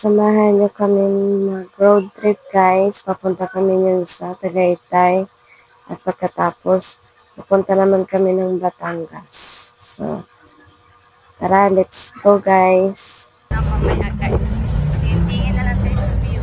samahan niyo kami mag-road trip guys. Papunta kami niyan sa Tagaytay. At pagkatapos, pupunta naman kami ng Batangas. So, tara, let's go guys. Mamaya guys. Tingin na lang tayo sa view.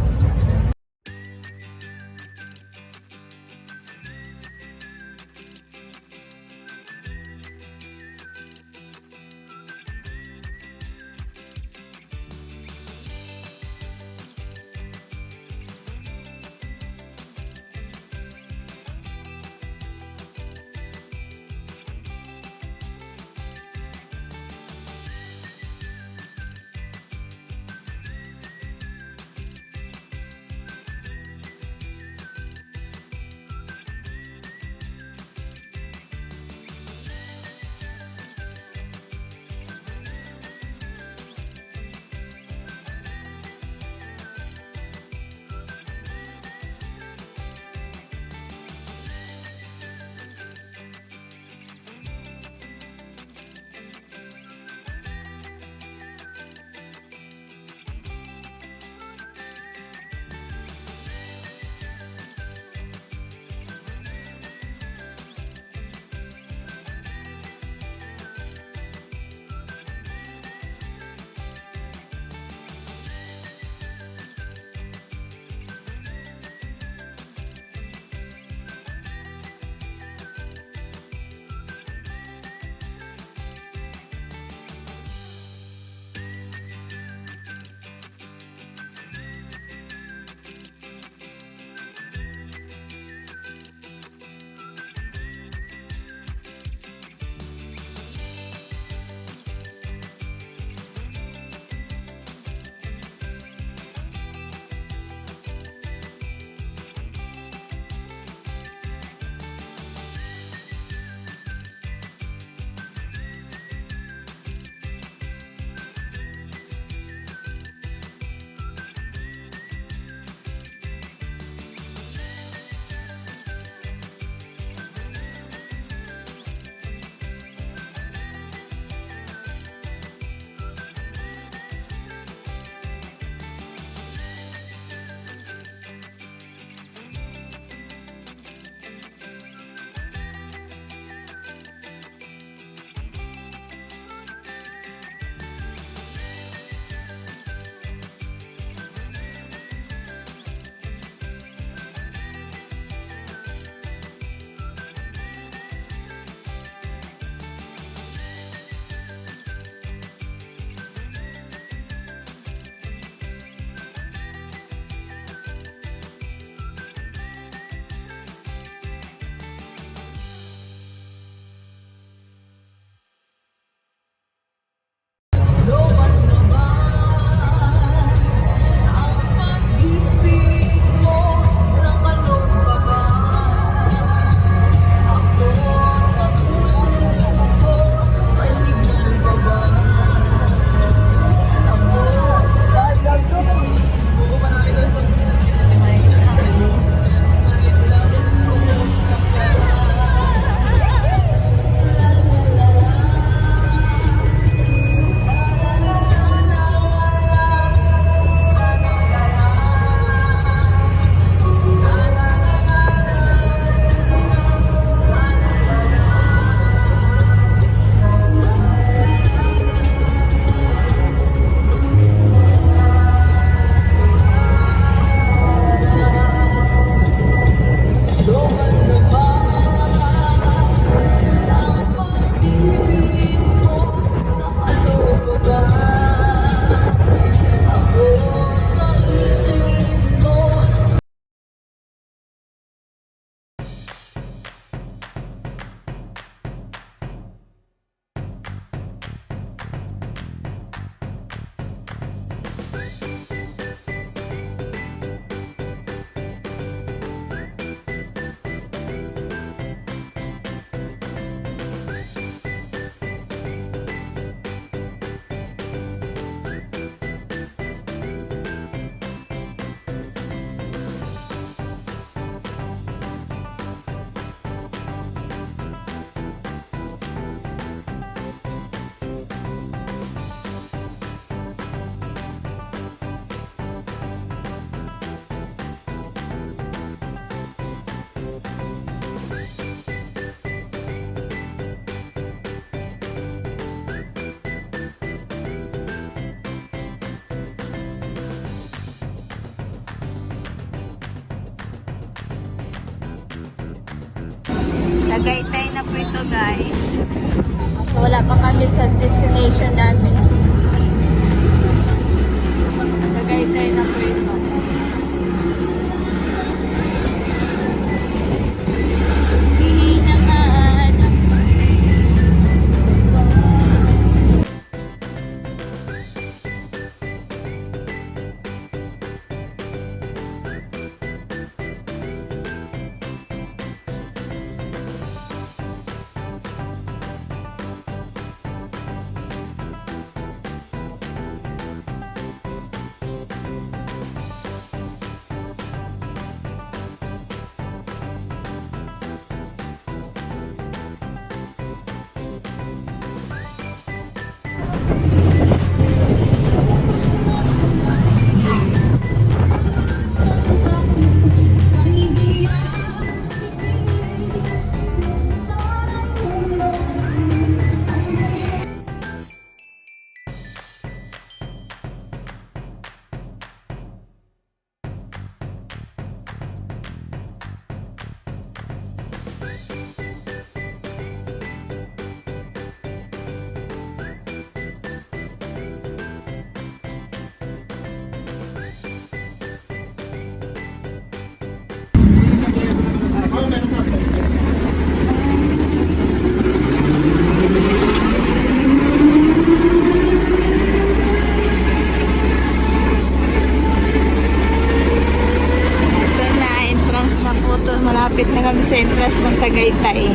Tagaytay na po ito, guys. So, wala pa kami sa destination namin. Tagaytay na po ito. Hinakaan. Ito na, entrance na po ito. Malapit na kami sa entrance ng Tagaytay.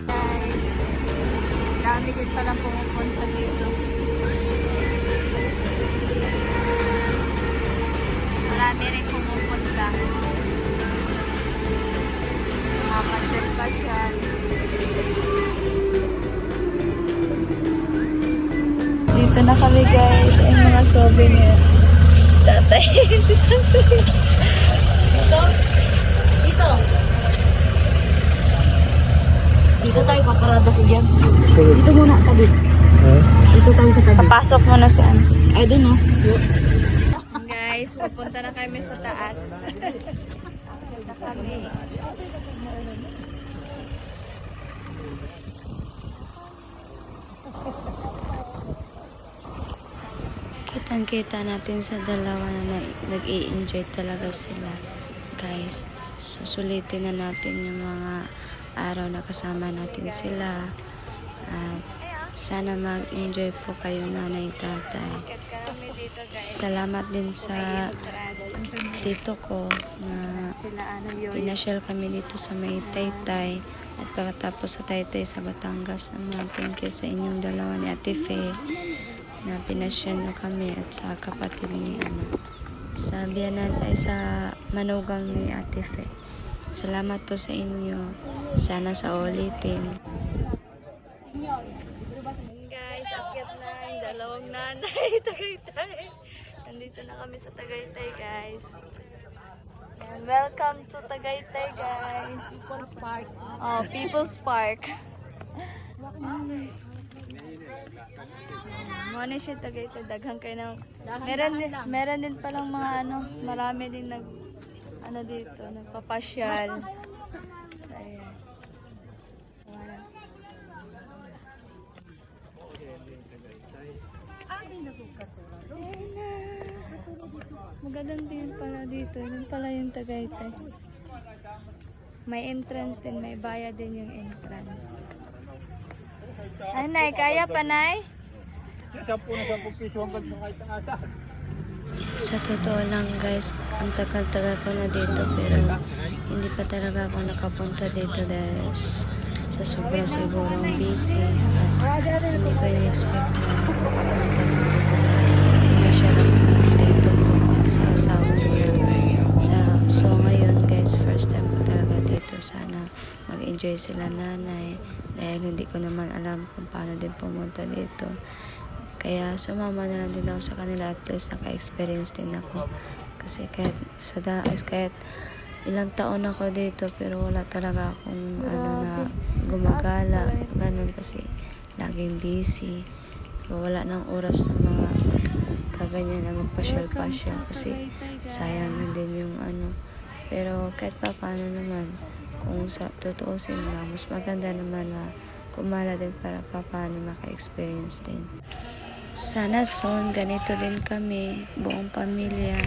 Guys, dami din pala pumupunta dito. Marami rin pumupunta. Makapasyal-pasyal. Dito na kami guys, ay mga souvenir. Tatay, si tatay. Dito tayo paparada sa dyan. Dito muna, tabi. Dito tayo sa tabi. Papasok muna saan? I don't know. Guys, pupunta na kami sa taas. Punta kami. Kitang-kita natin sa dalawa na nag-i-enjoy talaga sila. Guys, susulitin na natin yung mga araw na kasama natin sila. At sana mag-enjoy po kayo, nanay, tatay. Salamat din sa tito ko na pinasyal kami dito sa may Taytay. At pagkatapos sa Taytay sa Batangas naman, thank you sa inyong dalawa ni Ate Faye na pinasyal na kami at sa kapatid ni sa biyanan ay sa manugang ni Ate Faye. Salamat po sa inyo. Sana sa ulitin. Guys, akyat na yung dalawang nanay. Tagaytay. Nandito na kami sa Tagaytay, guys. And welcome to Tagaytay, guys. People's Park. Oh, People's Park. Muna siya Tagaytay. Daghang kayo ng... Meron din palang mga marami din dito, nagpapasyal. So, ayan. Wala. Ayan na. Magandang din pala dito. Yun pala yung Tagaytay. May entrance din, may bayad din yung entrance. Ay, Nay, kaya pa, Nay? 10 piso hanggang sa kahit ang asa. Sa totoo lang guys, ang tagal-tagal ko na dito pero hindi pa talaga ako nakapunta dito dahil sa sobrang sigurong busy at hindi ko in-expect na makapunta dito dahil siya lang dito ko at sa asawa niya. So ngayon guys, first time ko talaga dito. Sana mag-enjoy nag-enjoy sila nanay dahil hindi ko naman alam kung paano din pumunta dito. Kaya sumama na lang din ako sa kanila, at least naka-experience din ako. Kasi kahit ilang taon ako dito pero wala talaga akong na gumagala, ganun, kasi laging busy. So, wala nang oras na mga kaganyan na magpasyal-pasyal kasi sayang na din yung Pero kahit pa paano naman, kung sa tutuusin lang, mas maganda naman na kumala din para pa paano maka-experience din. Sana soon, ganito din kami, buong pamilya,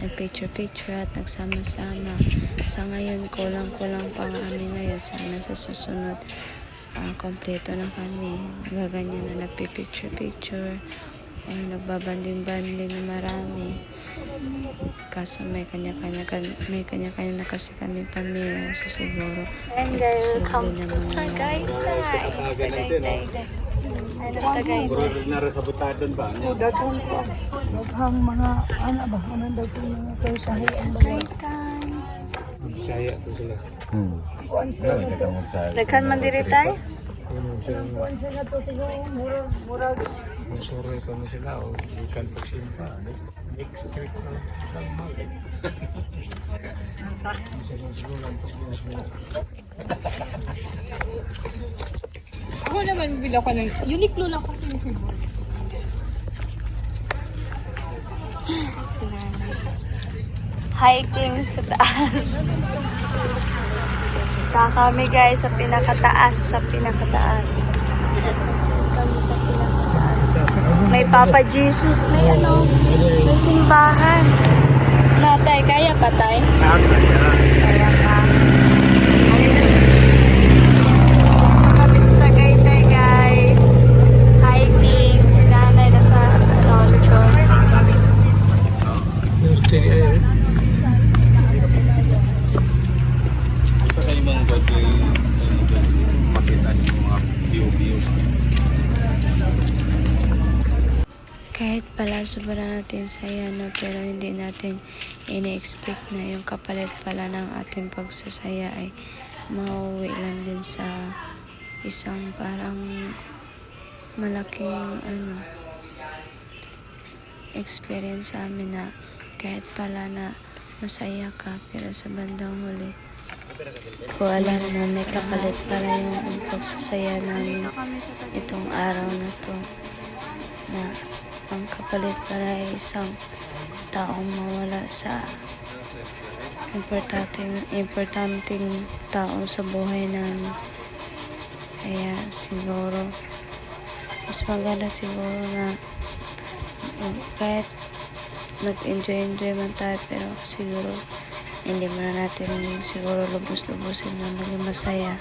nagpicture-picture at nagsama-sama. Sa ngayon, kulang-kulang pa nga kami ngayon. Sana sa susunod, kompleto na kami. Nagaganyan na nagpipicture-picture, nagbabanding-banding na marami. Kaso may kanya-kanya na kasi kami pamilya. So siguro, And guys, welcome din to naman Tagaytay. Daghang ko. Daghang mga ba? Anong daghang mga pagsahi ang mga. Saya to sila. Daghan man diri tay. Kuan sila to tigo murag. Masuri pa mo sila o ikan pagsin pa. Next week na sama. Ako naman bila ko ng Uniqlo lang kasi yung siguro. Hiking sa taas. Sa kami guys, sa pinakataas. Kami sa pinakataas. May Papa Jesus, may may simbahan. Natay, kaya pa tay? Kaya ka. Kami sa Tagaytay guys. Hiking, si nanay nasa likod. Ito kayo mga gagawin makita niyo mga view. Kahit pala sobrang natin saya, pero hindi natin ini-expect na yung kapalit pala ng ating pagsasaya ay mauwi lang din sa isang parang malaking experience sa amin, na kahit pala na masaya ka pero sa bandang huli ko alam na may kapalit pala yung pagsasaya namin itong araw na to, na ang kapalit pala ay isang taong mawala sa importanteng taong sa buhay namin. Kaya siguro mas maganda siguro na kahit nag-enjoy man tayo, pero siguro hindi man natin siguro lubos-lubusin na maging masaya,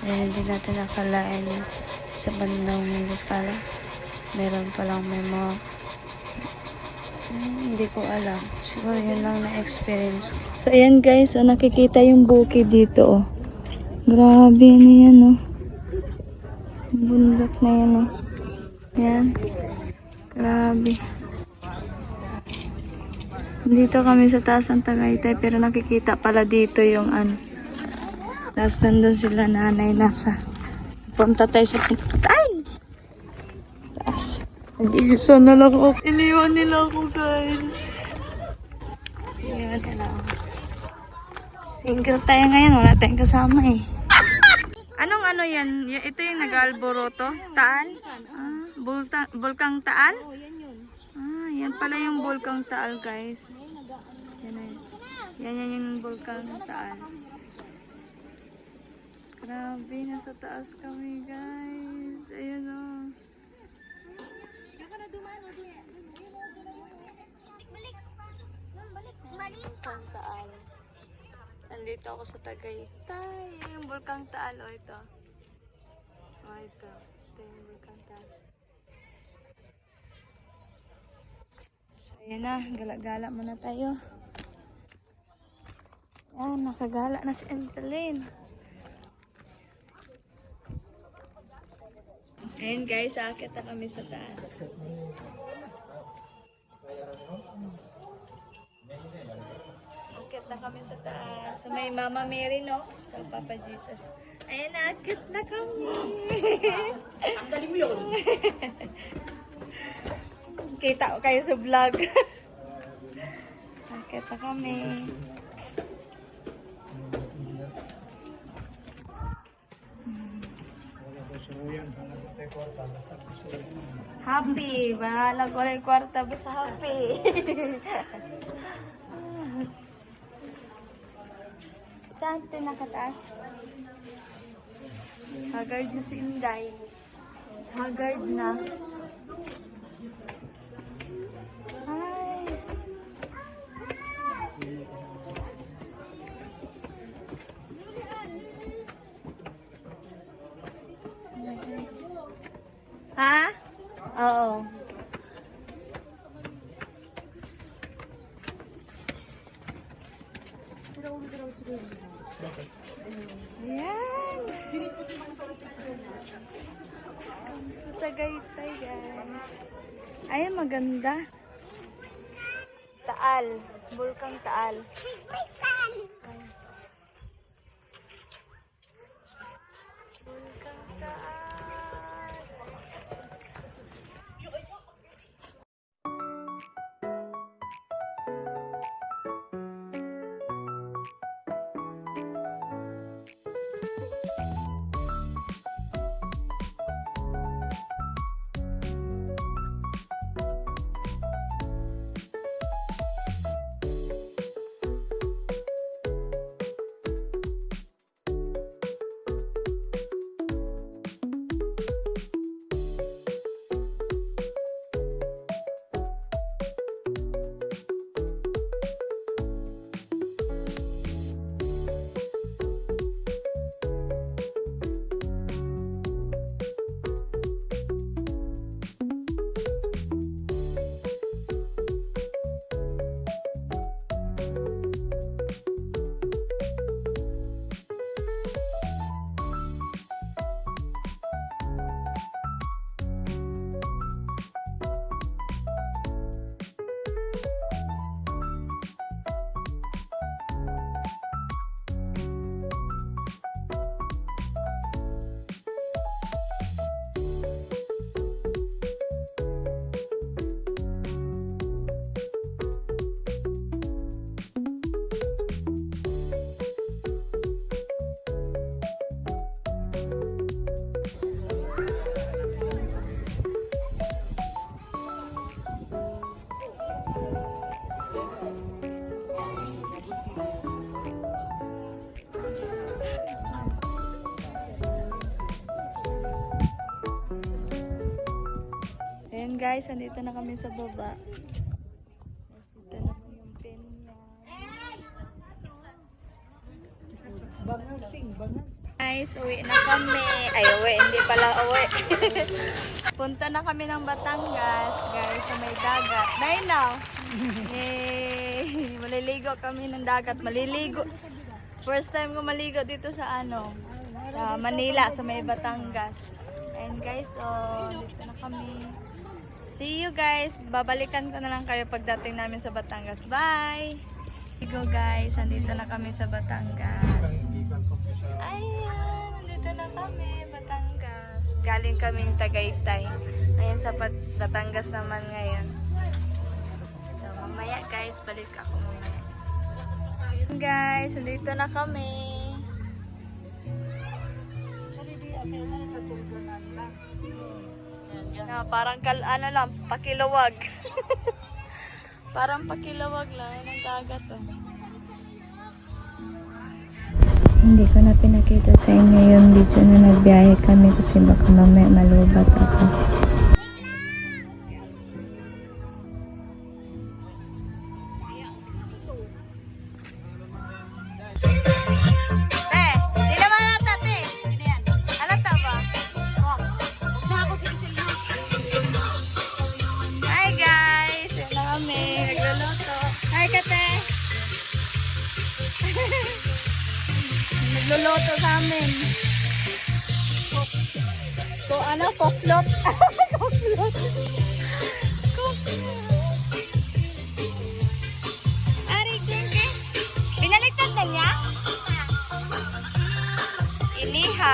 dahil hindi natin nakalain na sa bandang huli pala meron palang may mga hindi ko alam. Siguro yun lang na-experience ko. So ayan guys, nakikita yung bukid dito. Grabe na yan bundok na yan Yan. Grabe. Dito kami sa taas ng Tagaytay, pero nakikita pala dito yung Tapos nandun sila nanay nasa. Punta tayo sa pinakatay. Taas. Nag-iisa na lang ako. Iniwan nila ako guys. Iniwan nila ako. Single tayo ngayon, wala tayong kasama eh. Anong yan? Ito yung nag-alboroto? Taal? Bulkang Taal? Oh, yan yun. Yan pala yung Bulkang Taal, guys. Yan yung Bulkang Taal. Grabe, nasa taas kami, guys. Ayun Bulkang Taal. Nandito ako sa Tagaytay. Yung Bulkang Taal, ito. Ito. Ito yung Bulkang Taal. So, ayan na. Gala-gala muna tayo. Ayan, nakagala na si Entelin. Ayan guys, aakit na kami sa taas. Aakit na kami sa taas. Sa may Mama Mary, no? Sa Papa Jesus. Ayan, naakit na kami. Ang galing mo yun. Kita ko kayo sa vlog. Akit na kami. Happy. Bahala ko na yung kwarta. Basta happy. Saan pinakataas? Haggard na si Inday. Haggard na. Ay. Ha? Oo. Ayan. Tagaytay, guys. Ay, maganda. Taal. Bulkang Taal. Bulkang Taal. Ayan guys, andito na kami sa baba. Dito na po yung pen niya. Guys, uwi na kami. Ay, uwi. Hindi pala uwi. Punta na kami ng Batangas, guys, sa may dagat. Dahil now, yay! Maliligo kami ng dagat. Maliligo. First time ko maligo dito sa sa Manila, sa may Batangas. And guys, dito na kami. See you guys. Babalikan ko na lang kayo pagdating namin sa Batangas. Bye! Go guys, nandito na kami sa Batangas. Ayan, nandito na kami, Batangas. Galing kaming Tagaytay. Ayan sa Batangas naman ngayon. So mamaya guys, balik ako mamaya. Guys, nandito na kami. Parang lang, pakilawag. Parang pakilawag lang, yan ang dagat Hindi ko na pinakita sa inyo yung video na nagbiyahe kami kasi baka mamaya malubat ako. Di naman nata, te. Alata ba? Hi guys! Yan na kami. Nagluluto. Hi kate! Nagluluto sa amin. Koklot. Koklot. Ari, kenge. Pinaliktad na niya? Inihaw.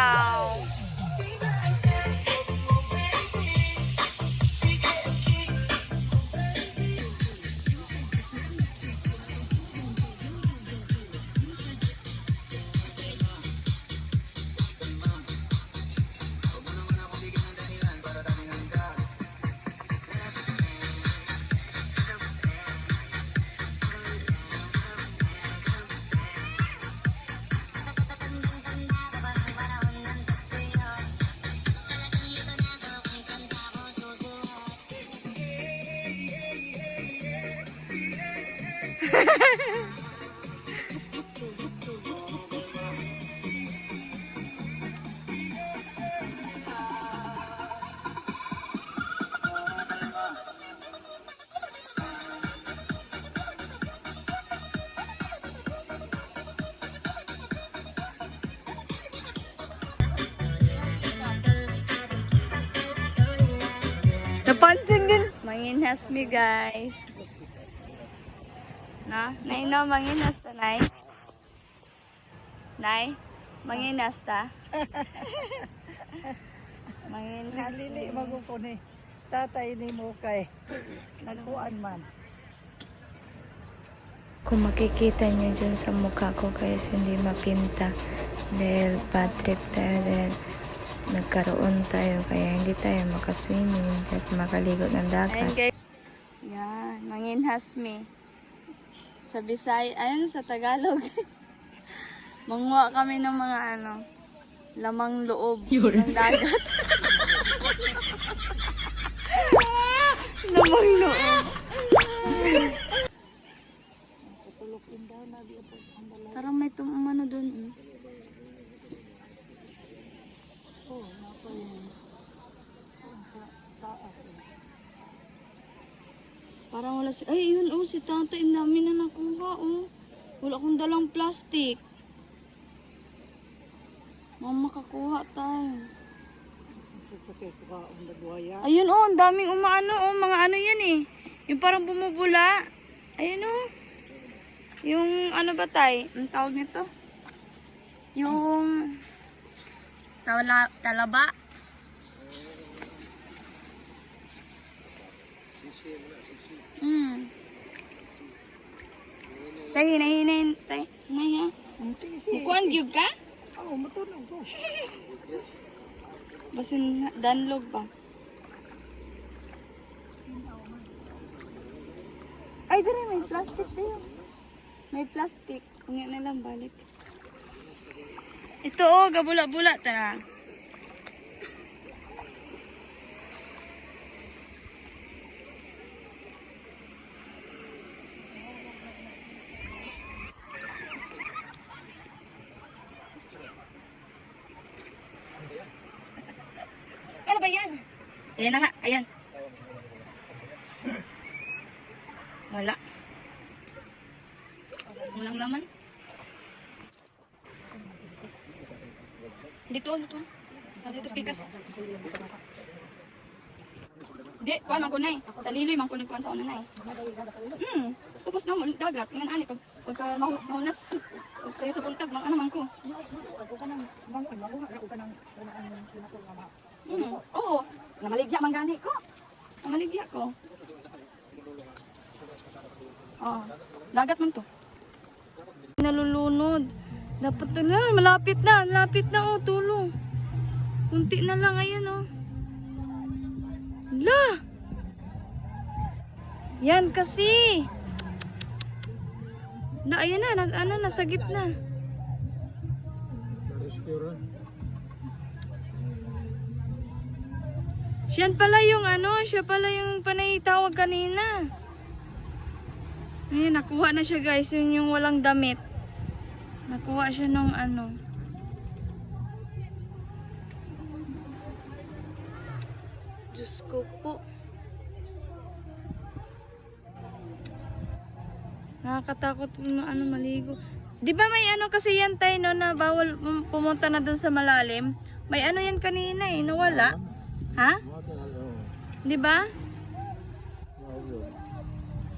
Napansin din. Manginhas mi guys. Na? Nay no, manginhas ta, Nay. Nay, manginhas ta. Manginhas. Lili magupo ni tatay ni mo kay nagkuan man. Kung makikita niyo dyan sa mukha ko guys, hindi mapinta. Dahil bad trip tayo, dahil nagkaroon tayo, kaya hindi tayo makaswimming, at makaligo ng dagat. Yan, manginhas mi. Sa Bisaya, ayun sa Tagalog. Manguha kami ng mga lamang loob ng dagat. Lamang loob. Parang may tumumano dun. Parang wala si... Ay, yun si tatay. Ang dami na nakuha Wala akong dalang plastic. Mama, makakuha tayo. Sasakay ko ka ang nagwaya. Ayun ang daming umaano mga ano yan eh. Yung parang bumubula. Ayun yung ano ba tay? Ang tawag nito? Yung talaba. Tay, hinahin, tay. Hinay ha? Mukuan gyud ka? Oo, matulog ko. Basin danlog ba? Ay, dali may plastic tayo. May plastic. Kung yan na lang balik. Ito gabula-bula ta. Ano ba yan? Ayan na nga, ayan. Wala. Walang laman. Dito. Dito spikas. Di, kuan man ko nay. Sa liloy man ko nagkuan sa una nay. Tapos na mo dagat, ngan ani pagka mahunas. Sayo sa buntag mang ano man ko. Oo. Namaligya man gani ko. Namaligya ko. Oh, dagat man to. Nalulunod. Dapat na, malapit na tulong. Kunti na lang ayan La. Yan kasi. Ayan na, nasa gitna. Siya pala yung panay tawag kanina. Ayan, nakuha na siya guys, yung walang damit. Nakuha siya ng Diyos ko po. Nakakatakot maligo. Di ba may kasi yan tayo na bawal pumunta na dun sa malalim? May yan kanina nawala. Ha? Di ba?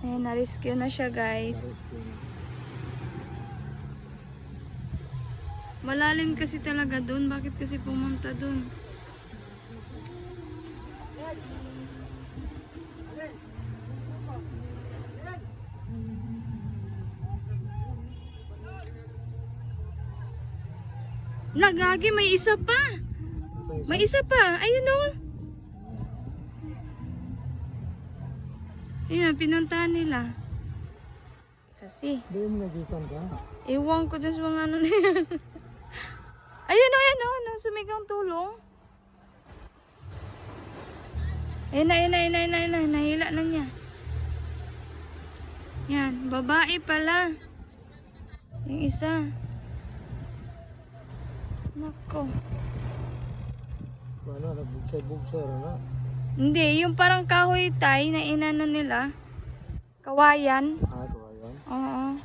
Ayan, na-rescue na siya guys. Malalim kasi talaga dun. Bakit kasi pumunta dun? Lagagi, may isa pa. Ayun Ayan, pinuntahan nila. Kasi. Doon nagitan ka? Iwan ko dun sa mga nila. Ayun sumigang tulong. Ayun na, nahila na niya. Yan, Babae pala. Yung isa. Nako. Ano, nagbugsay-bugsay na. Hindi, yung parang kahoy tay na inano nila. Kawayan. Ah, kawayan. Oo.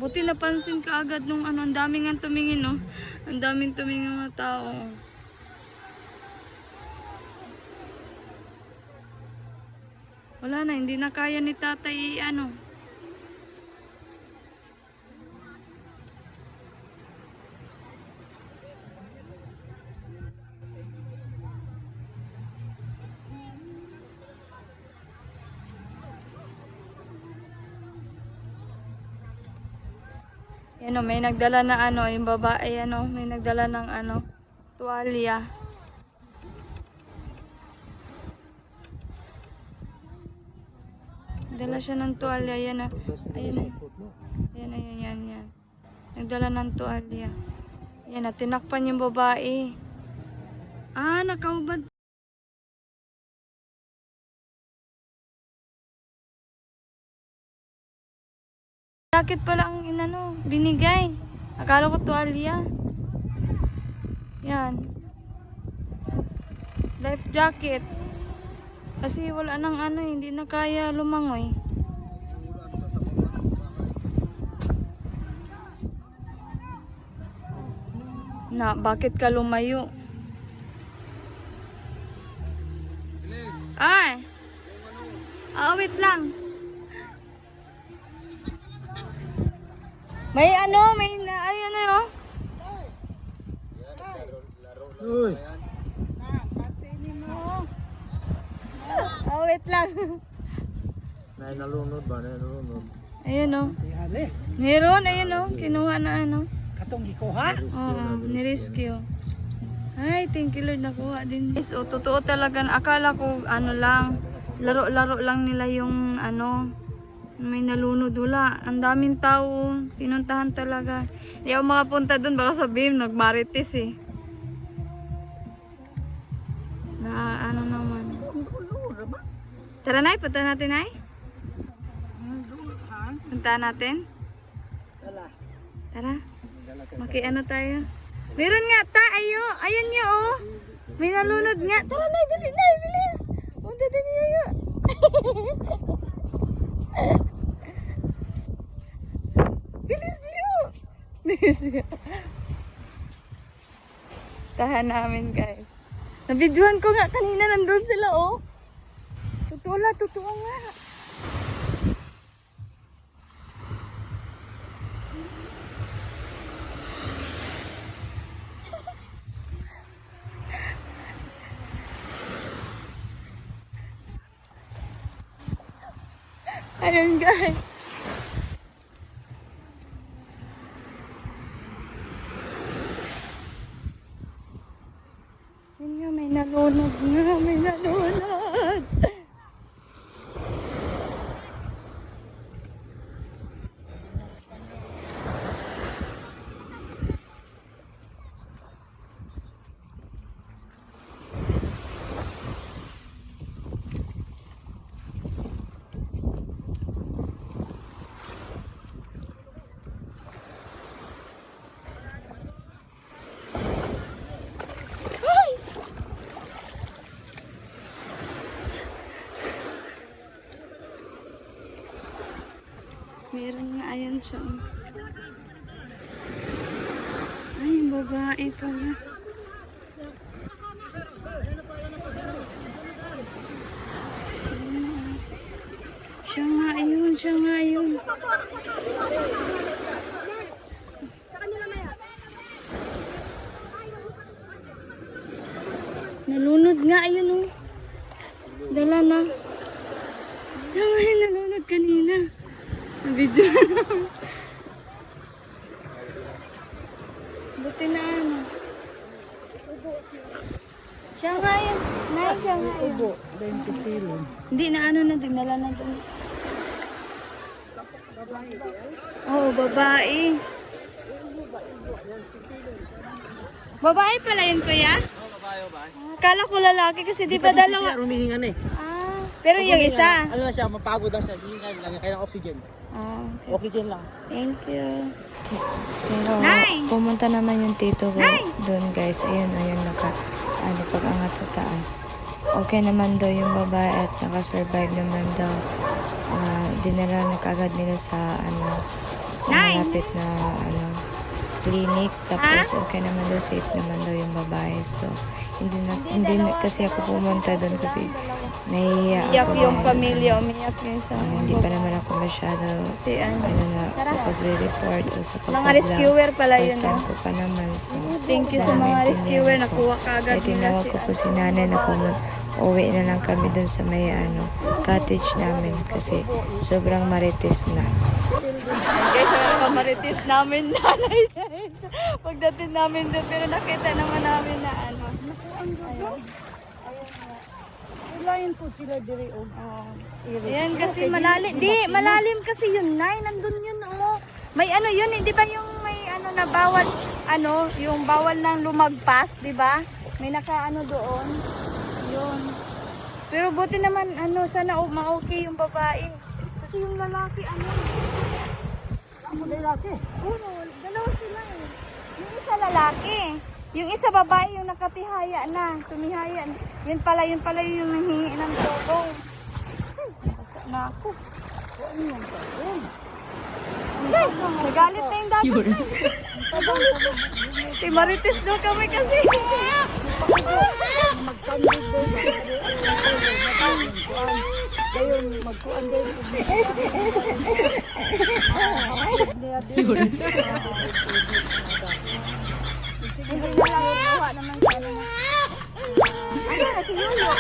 Buti napansin ka agad nung ano, ang daming nga tumingin, no? Ang daming tumingin mga tao. Wala na, hindi na kaya ni tatay ano. Yan o, may nagdala na ano, yung babae ano, may nagdala ng ano, tuwalya. Nagdala siya ng tuwalya, yan o. Ayan, yan. Nagdala ng tuwalya. Yan na, tinakpan yung babae. Ah, nakaubad. Jacket pala ang inano, binigay. Akala ko tuwalya. Yan. Life jacket. Kasi wala nang ano, hindi na kaya lumangoy. Na, bakit ka lumayo? Ay! Wait lang. May ano, may na, ay ano yun? Uy! Wait lang. Nalunod ba? Nalunod. Ayun o. Meron, ayun o. Kinuha na ano. Katong gikuha? Oo, nirescue. Ay, thank you Lord, nakuha din. Guys, totoo talaga. Akala ko, ano lang, laro-laro lang nila yung ano, may nalunod. Wala, ang daming tao. Pinuntahan talaga. Hindi ako makapunta dun, baka sabihin, nagmarites eh. Na ano naman. Tara Nay, punta natin Nay. Punta natin. Tara. Maki-ano tayo. Meron nga ta, ayo. Ayun niyo oh. May nalunod nga. Tara Nay, dali Nay, bilis. Punta din niyo. Bilis niyo. Bilis niyo. Tahan namin guys. Nabidyohan ko nga kanina, nandun sila oh. Totoo nga. Ayun guys. Yun nga, may nalunod nga, may nalunod. Meron nga, ayan siya. Ay, yung babae pala. Siya nga yun. Nalunod nga, ayun oh. Dala na. Siya nga yun, nalunod kanina. Video. Buti na ano. Siya nga yun. Siya nga yun. Ubo, 20 kilo. Hindi na ano na, dinala na doon. Oo, babae. Babae pala yun kuya? Oo, babae. Akala ko lalaki kasi di ba dalawa? Rumihingan eh. Ah. Pero yung isa. Ano na siya, mapagod lang siya. Hindi na lang, kaya ng oxygen. Oh, Oxygen lang. thank you. Pero pumunta naman yung tito ko doon guys. Ayun, pag-angat sa taas. Okay naman daw yung babae at nakasurvive naman daw. Dinala na kagad nila sa malapit na clinic. Tapos okay naman daw, safe naman daw yung babae. So hindi na kasi ako pumunta doon kasi nahihiya Umiyak ako yung dahil, pamilya, umiyak yung sa hindi pa naman ako masyado sa pagre-report o sa mga pag-vlog. rescuer pala yun. First time ko pa naman. So, Thank you sa sana mga maintindihan rescuer, ko. nakuha ka agad Kaya tinawag ko po si nanay na uwi na lang kami dun sa may cottage namin kasi sobrang marites na. Guys, ang kamaritis namin nanay guys. Pagdating namin doon, pero nakita naman namin na Lain po sila dire o. Ayan kasi malalim. Di, malalim kasi yun, Nay. Nandun yun, May yun, di ba yung may na bawal, yung bawal nang lumagpas, di ba? May doon. Yun. Pero buti naman, sana ma-okay yung babae. Kasi yung lalaki, Ako lalaki. Oo, dalawa sila eh. Yung isa lalaki. Yung isa babae yung nakatihaya na. Tumihaya. Yun pala yung nanghingi ng tulong. Basa na ako. Nagalit na yung dagat. Timarites daw kami kasi. Ngayon, magkuhan din. Hindi na lang gawa naman sa si Yuyo.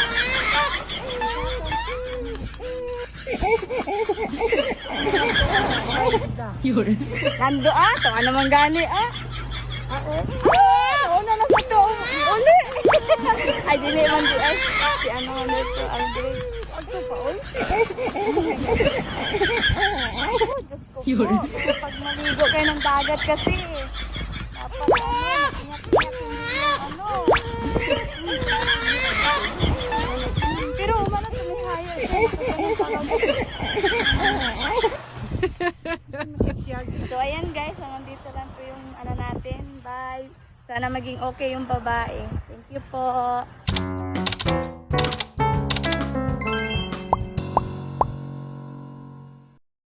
Nando tawa naman gani una na sa to. Uli. Ay, dili man di ay. Si nito, Aldrich. Agto pa, ol. Diyos ko po. Pag maligo kayo ng dagat kasi. Dapat ingat-ingat hindi pero umano tumihaya So ayan guys, nandito lang po yung natin. Bye. Sana maging okay yung babae. Thank you po.